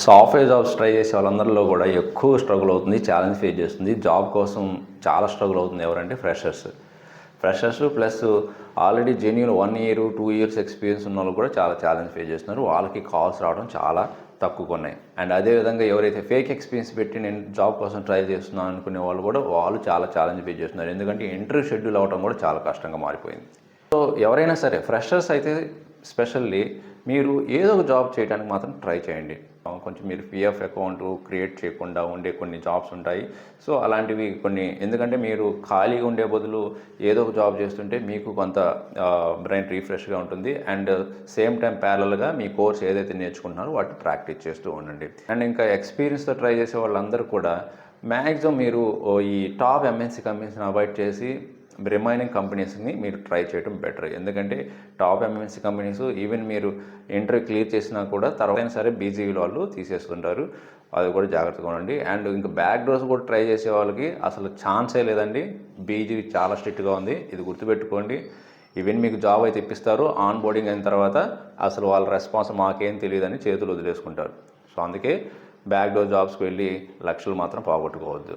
Software jobs try చేసే వాళ్ళందరిలో కూడా ఎక్కువ స్ట్రగుల్ అవుతుంది, ఛాలెంజ్ ఫేస్ చేస్తుంది. జాబ్ కోసం చాలా స్ట్రగుల్ అవుతుంది ఎవరంటే freshers plus already genuine 1 year 2 years experience ఉన్న వాళ్ళు కూడా చాలా ఛాలెంజ్ ఫేస్ చేస్తున్నారు. వాళ్ళకి కాల్స్ రావడం చాలా తక్కువగా ఉన్నాయి. అండ్ అదేవిధంగా ఎవరైతే ఫేక్ ఎక్స్పీరియన్స్ పెట్టి నేను జాబ్ కోసం ట్రై చేస్తున్నాను అనుకునే వాళ్ళు చాలా ఛాలెంజ్ ఫేస్ చేస్తున్నారు. ఎందుకంటే ఇంటర్వ్యూ షెడ్యూల్ అవ్వడం కూడా చాలా కష్టంగా మారిపోయింది. సో ఎవరైనా సరే ఫ్రెషర్స్ అయితే స్పెషల్లీ మీరు ఏదో ఒక జాబ్ చేయడానికి మాత్రం ట్రై చేయండి. కొంచెం మీరు పిఎఫ్ అకౌంట్ క్రియేట్ చేయకుండా ఉండే కొన్ని జాబ్స్ ఉంటాయి. సో అలాంటివి కొన్ని, ఎందుకంటే మీరు ఖాళీగా ఉండే బదులు ఏదో ఒక జాబ్ చేస్తుంటే మీకు కొంత బ్రెయిన్ రీఫ్రెష్గా ఉంటుంది. అండ్ సేమ్ టైం ప్యారలల్గా మీ కోర్స్ ఏదైతే నేర్చుకుంటున్నారో వాటిని ప్రాక్టీస్ చేస్తూ ఉండండి. అండ్ ఇంకా ఎక్స్పీరియన్స్తో ట్రై చేసే వాళ్ళందరూ కూడా మ్యాక్సిమం మీరు ఈ టాప్ ఎంఎన్సీ కంపెనీస్ని అవాయిడ్ చేసి రిమైనింగ్ కంపెనీస్ని మీరు ట్రై చేయడం బెటర్. ఎందుకంటే టాప్ ఎంఎన్సీ కంపెనీస్ ఈవెన్ మీరు ఇంటర్వ్యూ క్లియర్ చేసినా కూడా తర్వాత సరే బీజీవీ వాళ్ళు తీసేస్తుంటారు. అది కూడా జాగ్రత్తగా ఉండండి. అండ్ ఇంకా బ్యాక్ డోర్స్ కూడా ట్రై చేసే వాళ్ళకి అసలు ఛాన్సే లేదండి. బీజీవీ చాలా స్ట్రిక్ట్గా ఉంది, ఇది గుర్తుపెట్టుకోండి. ఈవెన్ మీకు జాబ్ అయితే ఇప్పిస్తారు, ఆన్ బోర్డింగ్ అయిన తర్వాత అసలు వాళ్ళ రెస్పాన్స్ మాకేం తెలియదని చేతులు వదిలేసుకుంటారు. సో అందుకే బ్యాక్ డోర్ జాబ్స్కి వెళ్ళి లక్షలు మాత్రం పోగొట్టుకోవద్దు.